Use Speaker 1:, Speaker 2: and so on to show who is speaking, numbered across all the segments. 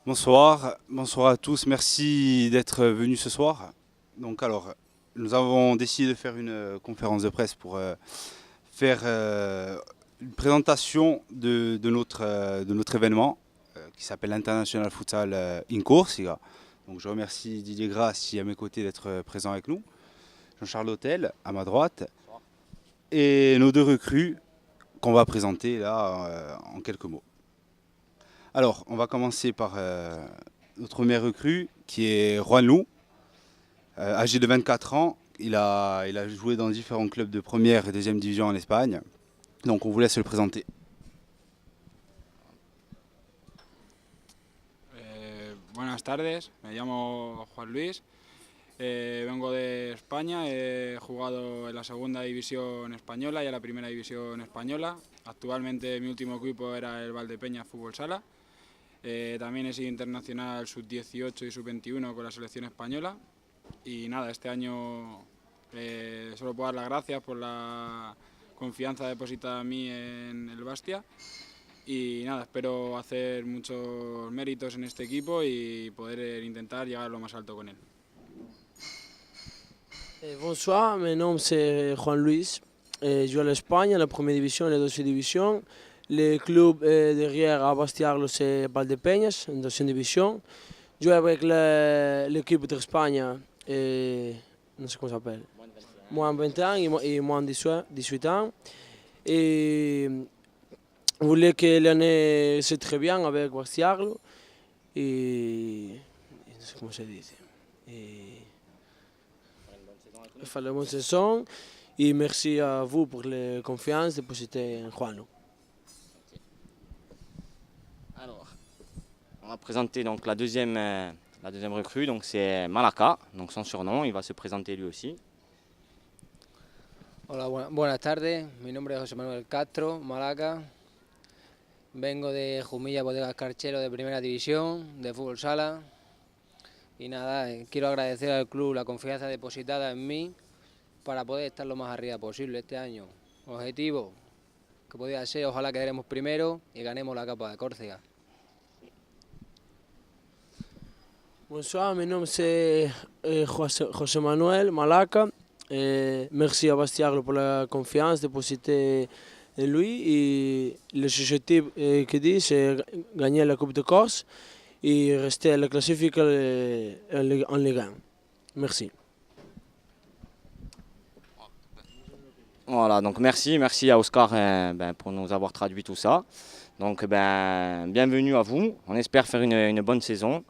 Speaker 1: Bonsoir à tous, merci d'être venus ce soir. Nous avons décidé de faire une conférence de presse pour faire une présentation de notre événement qui s'appelle l'International Futsal in Corsica. Donc je remercie Didier Grassi à mes côtés d'être présent avec nous, Jean-Charles Hôtel à ma droite et nos deux recrues qu'on va présenter là en quelques mots. Alors, on va commencer par notre premier recrue qui est Juan Lou, âgé de 24 ans. Il a joué dans différents clubs de première et deuxième division en Espagne. Donc on vous laisse le présenter.
Speaker 2: Buenas tardes, me llamo Juan Luis, vengo de España, he jugado en la segunda división española y en la primera división española. Actualmente mi último equipo era el Valdepeñas Fútbol Sala. También he sido internacional sub-18 y sub-21 con la selección española. Y nada, este año solo puedo dar las gracias por la confianza depositada en mí en el Bastia. Y nada, espero hacer muchos méritos en este equipo y poder intentar llegar a lo más alto con él.
Speaker 3: Bonsoir, mon nom c'est Juan Luis. Je joue à l'Espagne, la première division et la deuxième division. Le club derrière à Bastiarlo c'est Valdepeñas, en deuxième division. Je joue avec l'équipe d'Espagne, non sais comment ça s'appelle, moins 20 ans et moins 18 ans. Et je voulais que l'année c'est très bien avec Bastiarlo. Et non sais comment ça dit. Faire la bonne saison et merci à vous pour la confiance dépositée en Juan.
Speaker 4: Alors, on va présenter donc la deuxième recrue, donc c'est Malaka, donc son surnom, il va se présenter lui aussi.
Speaker 5: Hola, buenas tardes. Mi nombre es José Manuel Castro, Malaca. Vengo de Jumilla Bodegas Carchero de Primera División, de Fútbol Sala. Y nada, quiero agradecer al club la confianza depositada en mí para poder estar lo más arriba posible este año. Objetivo que podía ser, ojalá quedemos primero y ganemos la Copa de Córcega.
Speaker 3: Bonsoir, mon nom c'est José Manuel Malaca. Merci à Bastiarlo pour la confiance dépositée en lui. Et l'objectif que dit, c'est gagner la Coupe de Corse et rester à la classifique en Ligue 1. Merci.
Speaker 4: Voilà, donc merci à Oscar pour nous avoir traduit tout ça. Donc bienvenue à vous, on espère faire une bonne saison.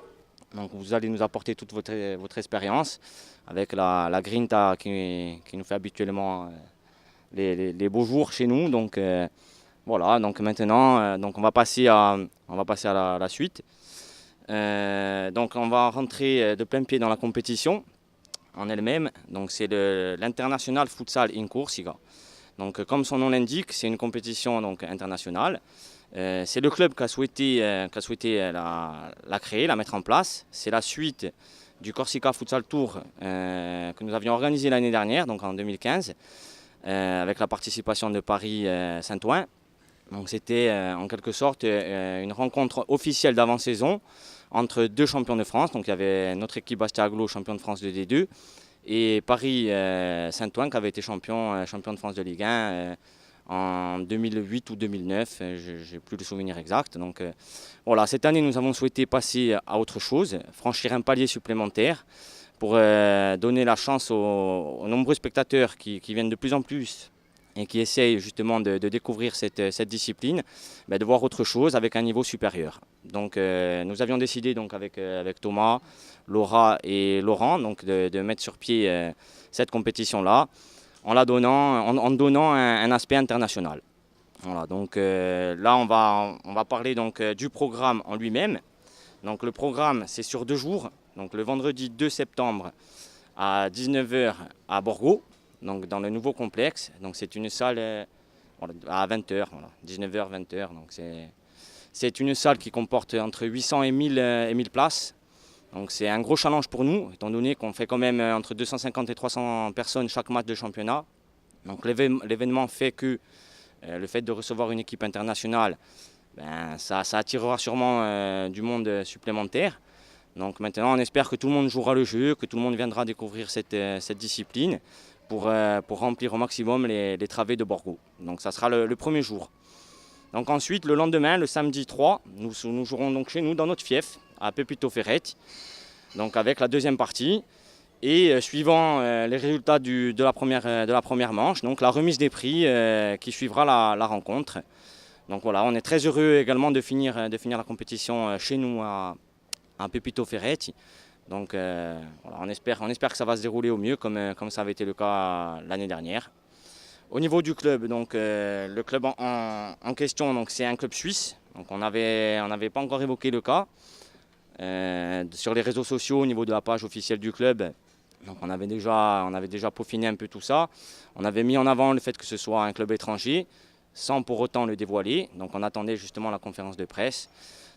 Speaker 4: Donc vous allez nous apporter toute votre expérience avec la grinta qui nous fait habituellement les beaux jours chez nous. Donc voilà, donc maintenant donc on va passer à la suite. Donc on va rentrer de plein pied dans la compétition en elle-même. Donc c'est l'International Futsal in Corsica. Donc comme son nom l'indique, c'est une compétition donc internationale. C'est le club qui a souhaité la créer, la mettre en place. C'est la suite du Corsica Futsal Tour que nous avions organisé l'année dernière, donc en 2015, avec la participation de Paris Saint-Ouen. Donc c'était en quelque sorte une rencontre officielle d'avant-saison entre deux champions de France. Donc il y avait notre équipe Bastia Aglo, champion de France de D2, et Paris Saint-Ouen qui avait été champion de France de Ligue 1 en 2008 ou 2009, je n'ai plus le souvenir exact. Donc voilà, cette année nous avons souhaité passer à autre chose, franchir un palier supplémentaire pour donner la chance aux nombreux spectateurs qui viennent de plus en plus et qui essayent justement de découvrir cette discipline, de voir autre chose avec un niveau supérieur. Donc nous avions décidé donc, avec Thomas, Laura et Laurent donc, de mettre sur pied cette compétition-là en donnant un aspect international. Voilà, donc là on va parler donc, du programme en lui-même. Donc le programme c'est sur 2 jours, donc le vendredi 2 septembre à 19 h à Borgo, donc dans le nouveau complexe. Donc c'est une salle à 20 h, voilà, 19 h 20 h. Donc c'est une salle qui comporte entre 800 et 1000 places. Donc c'est un gros challenge pour nous, étant donné qu'on fait quand même entre 250 et 300 personnes chaque match de championnat. Donc l'événement fait que le fait de recevoir une équipe internationale ça attirera sûrement du monde supplémentaire. Donc maintenant, on espère que tout le monde jouera le jeu, que tout le monde viendra découvrir cette discipline pour remplir au maximum les travées de Borgo. Donc ça sera le premier jour. Donc ensuite, le lendemain, le samedi 3, nous jouerons donc chez nous dans notre fief à Pepito Ferretti, donc avec la deuxième partie. Et suivant les résultats de la première manche, donc la remise des prix qui suivra la rencontre. Donc voilà, on est très heureux également de finir la compétition chez nous à Pepito Ferretti. Donc voilà, on espère que ça va se dérouler au mieux comme ça avait été le cas l'année dernière. Au niveau du club, donc, le club en question, c'est un club suisse. Donc on n'avait pas encore évoqué le cas. Sur les réseaux sociaux, au niveau de la page officielle du club, donc on avait déjà peaufiné un peu tout ça. On avait mis en avant le fait que ce soit un club étranger, sans pour autant le dévoiler. Donc on attendait justement la conférence de presse.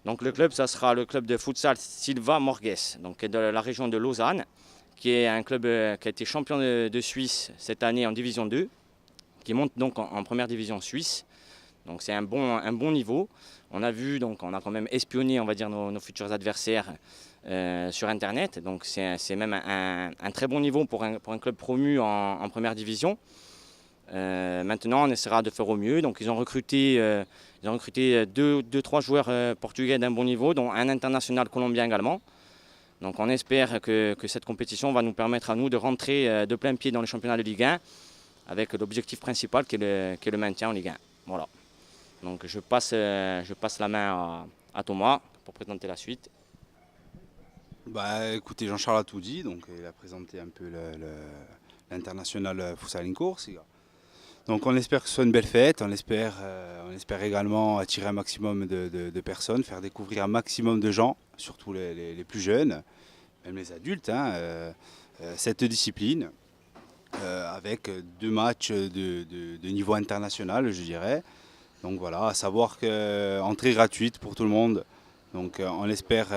Speaker 4: Donc le club, ça sera le club de futsal Silva Morges, donc de la région de Lausanne, qui est un club qui a été champion de Suisse cette année en Division 2, qui monte donc en première division suisse. Donc c'est un bon niveau. On a quand même espionné, on va dire, nos futurs adversaires sur Internet. Donc c'est même un très bon niveau pour un club promu en première division. Maintenant, on essaiera de faire au mieux. Donc ils ont recruté 2-3 joueurs portugais d'un bon niveau, dont un international colombien également. Donc on espère que cette compétition va nous permettre à nous de rentrer de plein pied dans le championnat de Ligue 1, avec l'objectif principal qui est le maintien en Ligue 1. Voilà. Donc je passe la main à Thomas pour présenter la suite.
Speaker 1: Écoutez, Jean-Charles a tout dit, donc il a présenté un peu l'international Futsal in Course. Donc on espère que ce soit une belle fête, on espère également attirer un maximum de personnes, faire découvrir un maximum de gens, surtout les plus jeunes, même les adultes, cette discipline, avec 2 matchs de niveau international, je dirais. Donc voilà, à savoir qu'entrée gratuite pour tout le monde. Donc on espère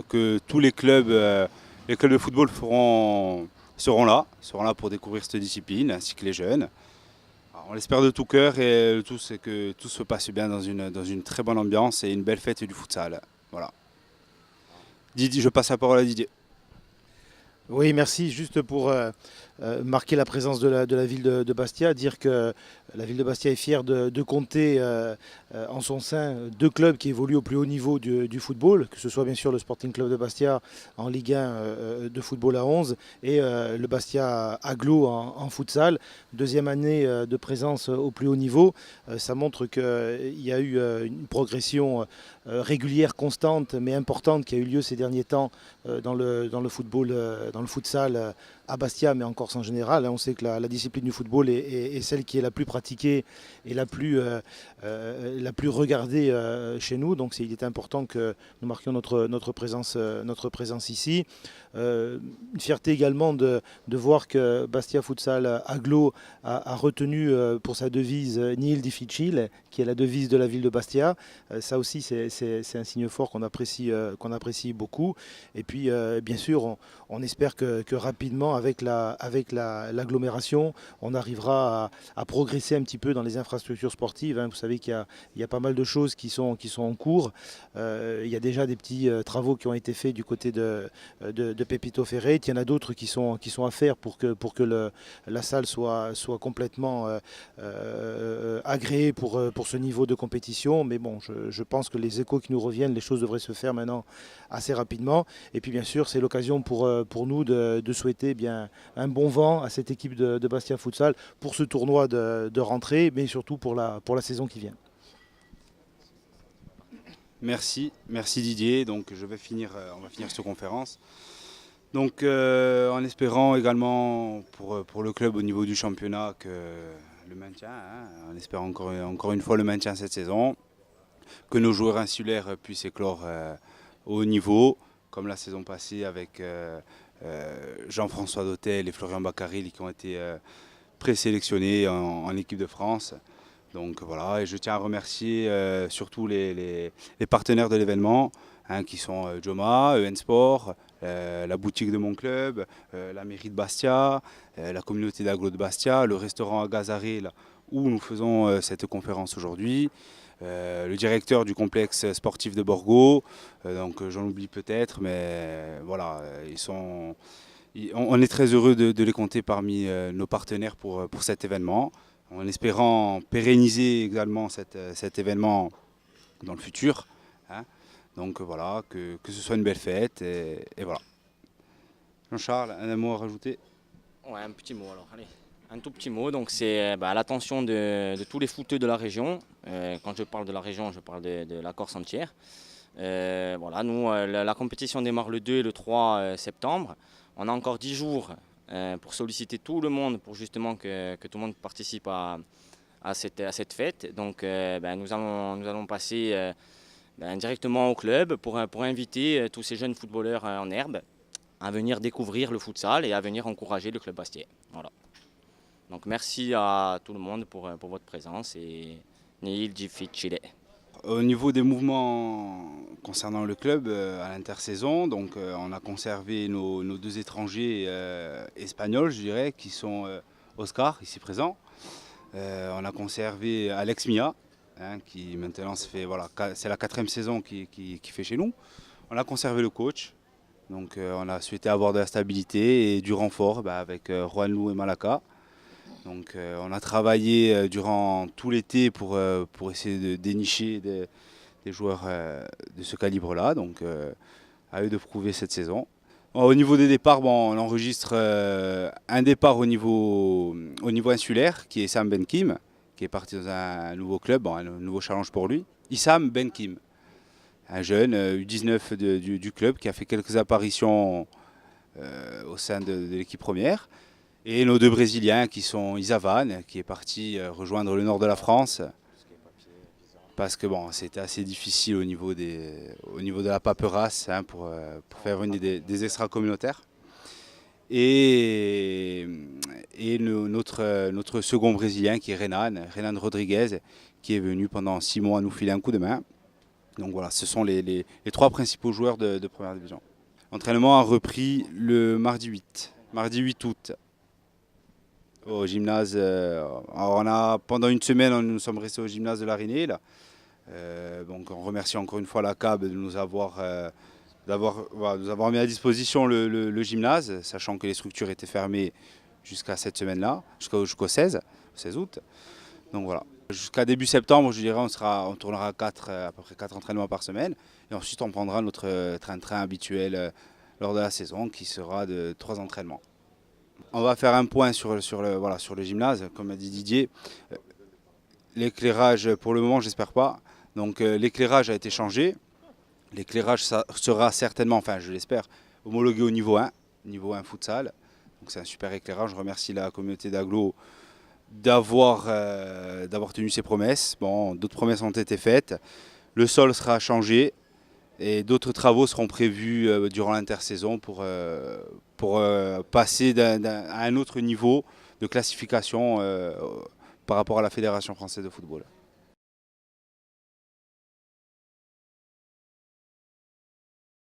Speaker 1: que tous les clubs de football seront là pour découvrir cette discipline, ainsi que les jeunes. Alors, on l'espère de tout cœur et le tout c'est que tout se passe bien dans une très bonne ambiance et une belle fête du futsal. Voilà. Didier, je passe la parole à Didier.
Speaker 6: Oui, merci. Juste pour marquer la présence de la ville de Bastia, dire que la ville de Bastia est fière de compter en son sein 2 clubs qui évoluent au plus haut niveau du football, que ce soit bien sûr le Sporting Club de Bastia en Ligue 1 de football à 11 et le Bastia Aglo en futsal. 2e année de présence au plus haut niveau. Ça montre qu'il y a eu une progression régulière, constante, mais importante qui a eu lieu ces derniers temps dans le football, dans le futsal à Bastia, mais en Corse en général. On sait que la discipline du football est celle qui est la plus pratiquée et la plus regardée chez nous. Donc il est important que nous marquions notre présence ici. Une fierté également de voir que Bastia Futsal Aglo a retenu pour sa devise Nihil difficile, qui est la devise de la ville de Bastia. Ça aussi c'est un signe fort qu'on apprécie beaucoup. Et puis bien sûr on espère que rapidement avec l'agglomération on arrivera à progresser un petit peu dans les infrastructures sportives. Vous savez qu'il y a pas mal de choses qui sont en cours. Il y a déjà des petits travaux qui ont été faits du côté de Pepito Ferretti. Il y en a d'autres qui sont à faire pour que la salle soit complètement agréée pour ce niveau de compétition. Mais bon, je pense que les échos qui nous reviennent, les choses devraient se faire maintenant assez rapidement. Et puis bien sûr, c'est l'occasion pour nous de souhaiter bien un bon vent à cette équipe de Bastia Futsal pour ce tournoi de rentrée, mais surtout pour la saison qui vient.
Speaker 1: Merci Didier. Donc on va finir cette conférence. Donc en espérant également pour le club au niveau du championnat que le maintien, on espère encore une fois le maintien cette saison, que nos joueurs insulaires puissent éclore au haut niveau, comme la saison passée avec Jean-François Dautel et Florian Baccaril qui ont été présélectionnés en équipe de France. Donc voilà, et je tiens à remercier surtout les partenaires de l'événement, qui sont Joma, EN Sport, la boutique de mon club, la mairie de Bastia, la communauté d'Aglo de Bastia, le restaurant à Gazaré, là, où nous faisons cette conférence aujourd'hui. Le directeur du complexe sportif de Borgo, donc j'en oublie peut-être, mais voilà, on est très heureux de les compter parmi nos partenaires pour cet événement, en espérant pérenniser également cet événement dans le futur. Hein. Donc voilà, que ce soit une belle fête et voilà. Jean-Charles, un mot à rajouter?
Speaker 4: Ouais, un petit mot alors, allez. Un tout petit mot, donc c'est à l'attention de tous les footeux de la région. Quand je parle de la région, je parle de la Corse entière. Voilà, nous, la compétition démarre le 2 et le 3 septembre. On a encore 10 jours pour solliciter tout le monde pour justement que tout le monde participe à cette fête. Donc nous allons passer directement au club pour inviter tous ces jeunes footballeurs en herbe à venir découvrir le futsal et à venir encourager le club Bastiais. Voilà. Donc merci à tout le monde pour votre présence et Neil difficile.
Speaker 1: Au niveau des mouvements concernant le club à l'intersaison, donc on a conservé nos 2 étrangers espagnols, je dirais, qui sont Oscar, ici présent. On a conservé Alex Mia, hein, qui maintenant c'est la 4e saison qui fait chez nous. On a conservé le coach, donc on a souhaité avoir de la stabilité et du renfort avec Juan Lou et Malaka. Donc on a travaillé durant tout l'été pour essayer de dénicher des joueurs de ce calibre-là. Donc à eux de prouver cette saison. Au niveau des départs, on enregistre un départ au niveau insulaire qui est Sam Benkim, qui est parti dans un nouveau club, un nouveau challenge pour lui. Issam Benkim, un jeune U19 du club qui a fait quelques apparitions au sein de l'équipe première. Et nos 2 Brésiliens qui sont Isavan, qui est parti rejoindre le nord de la France, parce que c'était assez difficile au niveau de la paperasse hein, pour faire venir des extra-communautaires. Et notre second Brésilien qui est Renan Rodriguez, qui est venu pendant 6 mois nous filer un coup de main. Donc voilà, ce sont les 3 principaux joueurs de première division. L'entraînement a repris le mardi 8 août. Au gymnase, pendant une semaine, nous sommes restés au gymnase de l'Arinée. Donc on remercie encore une fois la CAB de nous avoir mis à disposition le gymnase, sachant que les structures étaient fermées jusqu'à cette semaine-là, jusqu'au 16 août. Donc voilà. Jusqu'à début septembre, je dirais, on tournera à peu près 4 entraînements par semaine. Et ensuite, on prendra notre train-train habituel lors de la saison, qui sera de 3 entraînements. On va faire un point sur le gymnase, comme a dit Didier. L'éclairage, pour le moment, j'espère pas. Donc l'éclairage a été changé. L'éclairage sera certainement, enfin je l'espère, homologué au niveau 1 futsal. Donc c'est un super éclairage. Je remercie la communauté d'Aglo d'avoir tenu ses promesses. D'autres promesses ont été faites. Le sol sera changé. Et d'autres travaux seront prévus durant l'intersaison pour passer à un autre niveau de classification par rapport à la Fédération française de football.